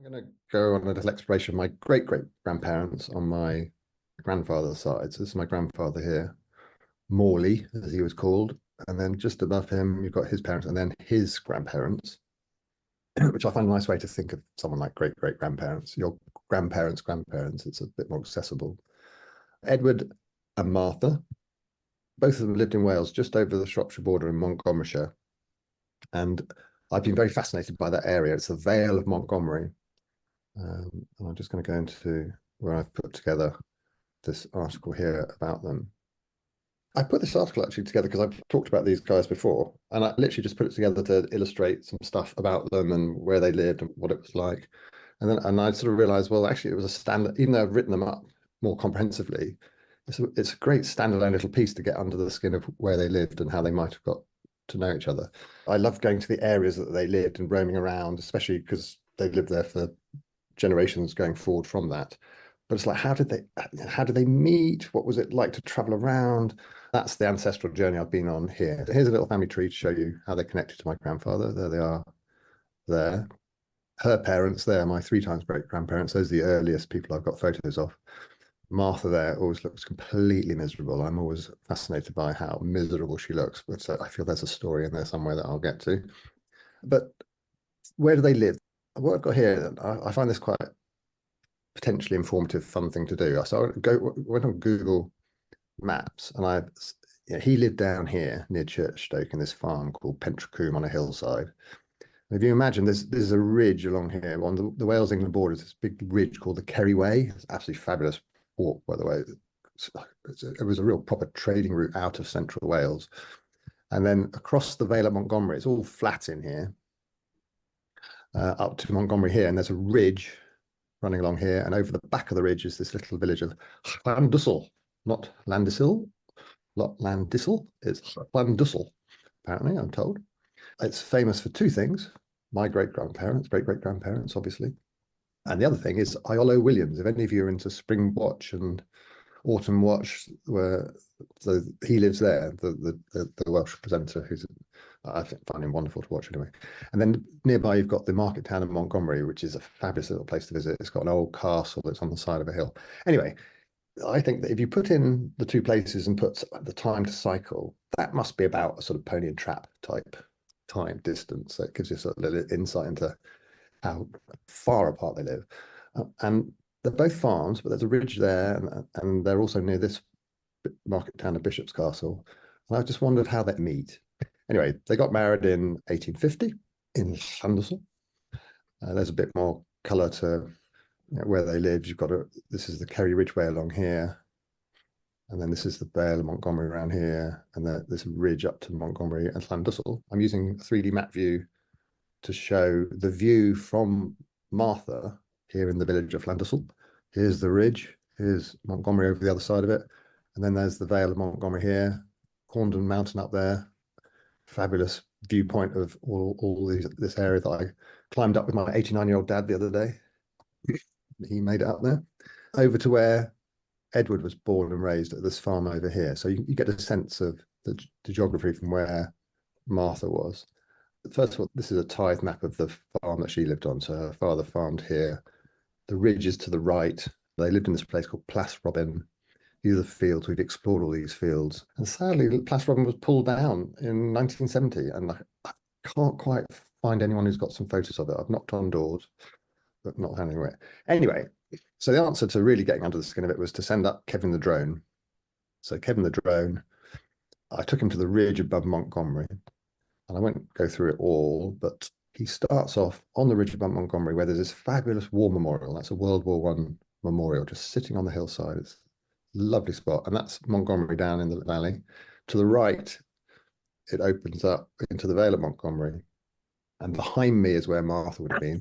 going to go on a little exploration of my great-great-grandparents on my grandfather's side. So this is my grandfather here, Morley, as he was called. And then just above him, you've got his parents and then his grandparents, which I find a nice way to think of someone like great-great-grandparents. Your grandparents, it's a bit more accessible. Edward and Martha, both of them lived in Wales, just over the Shropshire border in Montgomeryshire. And I've been very fascinated by that area. It's the Vale of Montgomery. And I'm just going to go into where I've put together this article here about them. I put this article actually together because I've talked about these guys before, and I literally just put it together to illustrate some stuff about them and where they lived and what it was like. And I sort of realized, well, actually, it was a standard, even though I've written them up more comprehensively, it's a great standalone little piece to get under the skin of where they lived and how they might have got to know each other. I love going to the areas that they lived and roaming around, especially because they lived there for generations going forward from that. But it's like, how did they meet? What was it like to travel around? That's the ancestral journey I've been on here. Here's a little family tree to show you how they're connected to my grandfather. There they are there. Her parents there, my 3 times great-grandparents. Those are the earliest people I've got photos of. Martha there always looks completely miserable. I'm always fascinated by how miserable she looks. But I feel there's a story in there somewhere that I'll get to. But where do they live? What I've got here, I find this quite potentially informative, fun thing to do. So went on Google Maps, and he lived down here near Churchstoke in this farm called Pentracombe on a hillside. And if you imagine, there's a ridge along here on the Wales-England border. This big ridge called the Kerry Way. It's absolutely fabulous walk, by the way. It was a real proper trading route out of central Wales. And then across the Vale of Montgomery, it's all flat in here, up to Montgomery here, and there's a ridge running along here, and over the back of the ridge is this little village of Llandyssil, not Landisill, not Landisill, it's Llandyssil, apparently, I'm told. It's famous for 2 things, my great-great-grandparents, obviously, and the other thing is Iolo Williams. If any of you are into Spring Watch and Autumn Watch, so he lives there, the Welsh presenter, who's I find him wonderful to watch anyway. And then nearby you've got the market town of Montgomery, which is a fabulous little place to visit. It's got an old castle that's on the side of a hill. Anyway, I think that if you put in the 2 places and put the time to cycle, that must be about a sort of pony and trap type time distance. So it gives you sort of a little insight into how far apart they live. And they're both farms, but there's a ridge there, and they're also near this market town of Bishop's Castle. And I just wondered how they meet. Anyway, they got married in 1850 in Llandyssil. There's a bit more colour to where they lived. You've got this is the Kerry Ridgeway along here, and then this is the Vale of Montgomery around here, and this ridge up to Montgomery and Llandyssil. I'm using a 3D map view to show the view from Martha here in the village of Llandyssil. Here's the ridge, here's Montgomery over the other side of it, and then there's the Vale of Montgomery here, Corndon Mountain up there. Fabulous viewpoint of all this area that I climbed up with my 89-year-old dad the other day. He made it up there. Over to where Edward was born and raised at this farm over here. So you get a sense of the geography from where Martha was. First of all, this is a tithe map of the farm that she lived on. So her father farmed here. The ridge is to the right. They lived in this place called Plas Robin. These are the fields. We've explored all these fields. And sadly, Plas Robin was pulled down in 1970. And I can't quite find anyone who's got some photos of it. I've knocked on doors, but not found anywhere. Anyway, so the answer to really getting under the skin of it was to send up Kevin the drone. So Kevin the drone, I took him to the ridge above Montgomery. And I won't go through it all, but he starts off on the ridge above Montgomery where there's this fabulous war memorial. That's a World War I memorial just sitting on the hillside. It's lovely spot, and that's Montgomery down in the valley. To the right, it opens up into the Vale of Montgomery, and behind me is where Martha would have been.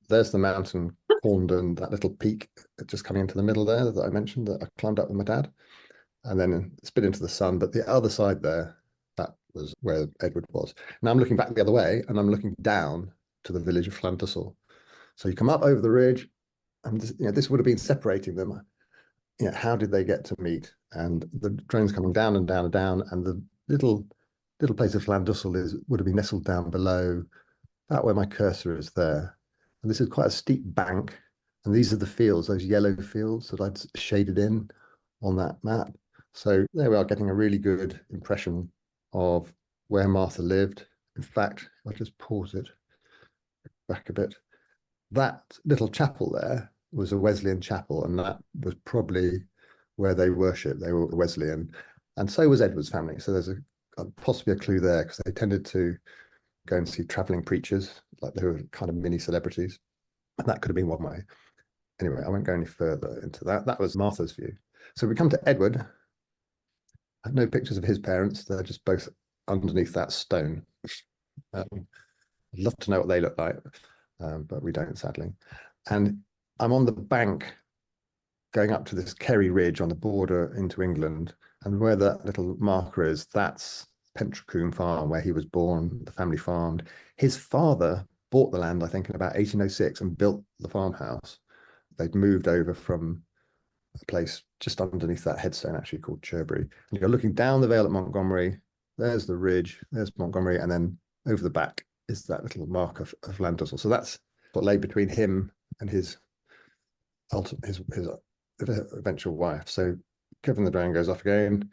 There's the mountain Corndon, that little peak just coming into the middle there that I mentioned that I climbed up with my dad, and then it's a bit into the sun. But the other side there, that was where Edward was. Now I'm looking back the other way, and I'm looking down to the village of Llandyssil. So you come up over the ridge, and this would have been separating them. How did they get to meet? And the drone's coming down and down and down, and the little place of Llandyssil would have been nestled down below, about where my cursor is there. And this is quite a steep bank. And these are the fields, those yellow fields that I'd shaded in on that map. So there we are, getting a really good impression of where Martha lived. In fact, I'll just pause it back a bit. That little chapel there was a Wesleyan chapel, and that was probably where they worshipped. They were Wesleyan, and so was Edward's family. So there's possibly a clue there, because they tended to go and see traveling preachers, like they were kind of mini celebrities. And that could have been one way. Anyway, I won't go any further into that. That was Martha's view. So we come to Edward. I have no pictures of his parents. They're just both underneath that stone. I'd love to know what they look like, but we don't, sadly. And I'm on the bank going up to this Kerry Ridge on the border into England. And where that little marker is, that's Pentracombe Farm, where he was born, the family farmed. His father bought the land, I think, in about 1806 and built the farmhouse. They'd moved over from a place just underneath that headstone, actually, called Cherbury. And you're looking down the Vale at Montgomery. There's the ridge, there's Montgomery, and then over the back is that little mark of Llandyssil. So that's what lay between him and his eventual wife. So Kevin the Drone goes off again,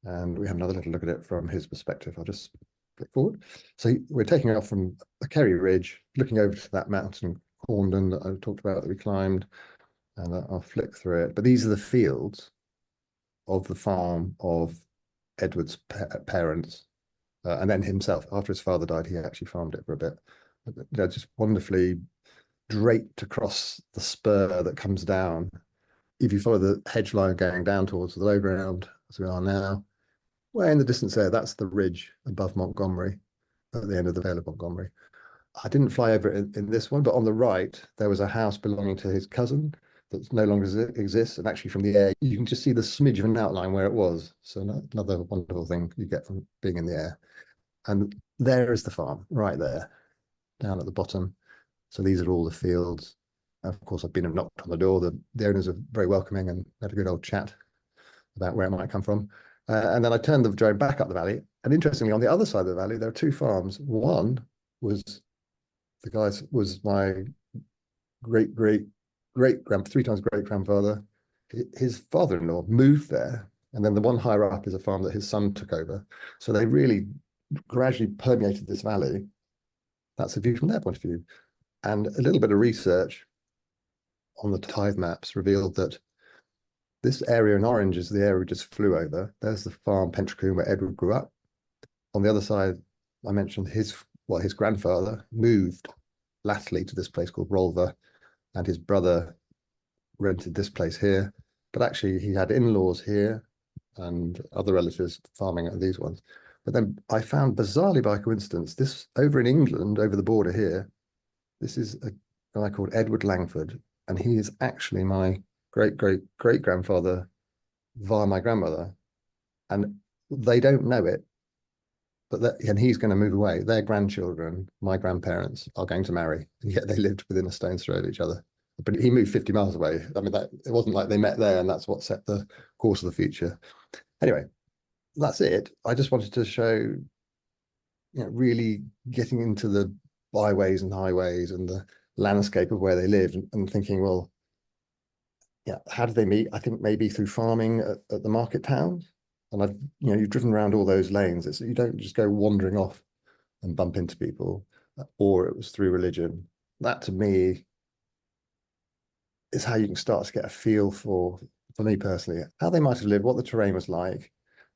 and we have another little look at it from his perspective. I'll just flick forward. So we're taking off from the Kerry Ridge, looking over to that mountain, Horndon, that I talked about, that we climbed, and I'll flick through it. But these are the fields of the farm of Edward's parents, and then himself. After his father died, he actually farmed it for a bit. They're just wonderfully draped across the spur that comes down. If you follow the hedge line going down towards the low ground, as we are now, way in the distance there, that's the ridge above Montgomery, at the end of the Vale of Montgomery. I didn't fly over it in this one, but on the right, there was a house belonging to his cousin that no longer exists. And actually from the air, you can just see the smidge of an outline where it was. So another wonderful thing you get from being in the air. And there is the farm, right there, down at the bottom. So these are all the fields. Of course, I've been and knocked on the door. The owners are very welcoming and had a good old chat about where it might come from. And then I turned the drone back up the valley. And interestingly, on the other side of the valley, there are two farms. One was my three times great grandfather. His father-in-law moved there. And then the one higher up is a farm that his son took over. So they really gradually permeated this valley. That's a view from their point of view. And a little bit of research on the tithe maps revealed that this area in orange is the area we just flew over. There's the farm Pentracombe where Edward grew up. On the other side, I mentioned his grandfather moved latterly to this place called Rolver, and his brother rented this place here. But actually, he had in-laws here and other relatives farming at these ones. But then I found, bizarrely by coincidence, this over in England, over the border here, this is a guy called Edward Langford, and he is actually my great-great-great-grandfather via my grandmother. And they don't know it, and he's going to move away. Their grandchildren, my grandparents, are going to marry, and yet they lived within a stone's throw of each other. But he moved 50 miles away. I mean, it wasn't like they met there, and that's what set the course of the future. Anyway, that's it. I just wanted to show, really getting into the byways and highways and the landscape of where they lived, and thinking, well, how did they meet? I think maybe through farming at the market towns. And you've driven around all those lanes. You don't just go wandering off and bump into people, or it was through religion. That, to me, is how you can start to get a feel for me personally, how they might have lived, what the terrain was like,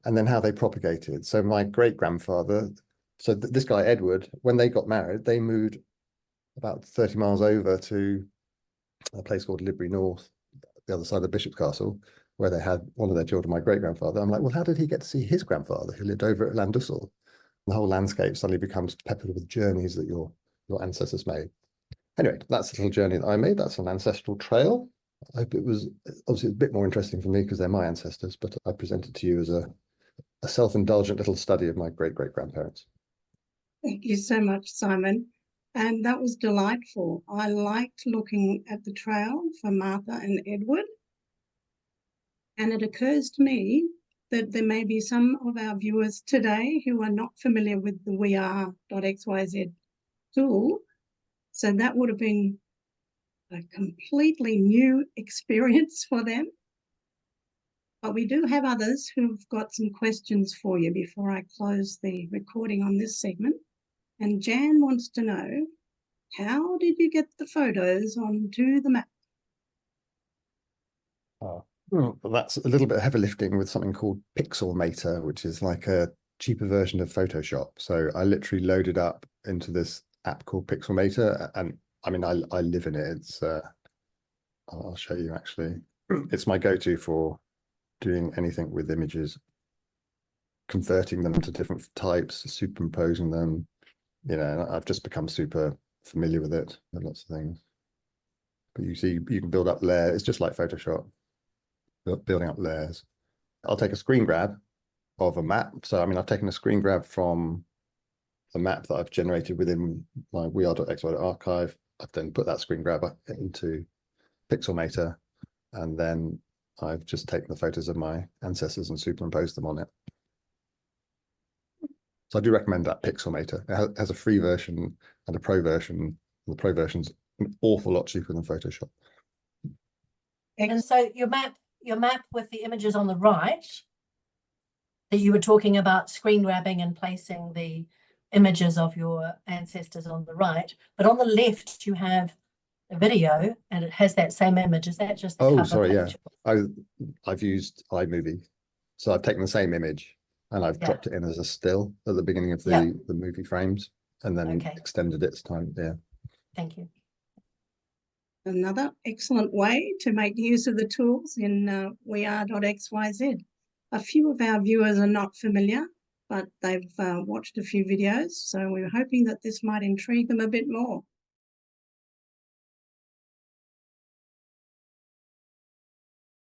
and then how they propagated. So my great-grandfather, this guy, Edward, when they got married, they moved about 30 miles over to a place called Lidbury North, the other side of the Bishop's Castle, where they had one of their children, my great-grandfather. I'm like, well, how did he get to see his grandfather who lived over at Llandyssil? The whole landscape suddenly becomes peppered with journeys that your ancestors made. Anyway, that's a little journey that I made. That's an ancestral trail. I hope it was obviously a bit more interesting for me because they're my ancestors, but I present it to you as a self-indulgent little study of my great-great-grandparents. Thank you so much, Simon. And that was delightful. I liked looking at the trail for Martha and Edward. And it occurs to me that there may be some of our viewers today who are not familiar with the weare.xyz tool. So that would have been a completely new experience for them. But we do have others who've got some questions for you before I close the recording on this segment. And Jan wants to know, how did you get the photos onto the map? Well, that's a little bit of heavy lifting with something called Pixelmator, which is like a cheaper version of Photoshop. So I literally loaded up into this app called Pixelmator, and I mean, I live in it. It's I'll show you actually. It's my go-to for doing anything with images, converting them to different types, superimposing them. You know, I've just become super familiar with it and lots of things. But you see, you can build up layers. It's just like Photoshop, building up layers. I'll take a screen grab of a map. So, I mean, I've taken a screen grab from the map that I've generated within my weR.xy archive. I've then put that screen grab into Pixelmator, and then I've just taken the photos of my ancestors and superimposed them on it. So I do recommend that Pixelmator. It has a free version and a pro version. The pro version's an awful lot cheaper than Photoshop. And so your map with the images on the right that you were talking about screen grabbing and placing the images of your ancestors on the right, but on the left you have a video and it has that same image. Is that just the cover sorry, page? yeah. I've used iMovie. So I've taken the same image and I've dropped it in as a still at the beginning of the movie frames, and then extended its time. Yeah. Thank you. Another excellent way to make use of the tools in weR.xyz. A few of our viewers are not familiar, but they've watched a few videos, so we're hoping that this might intrigue them a bit more.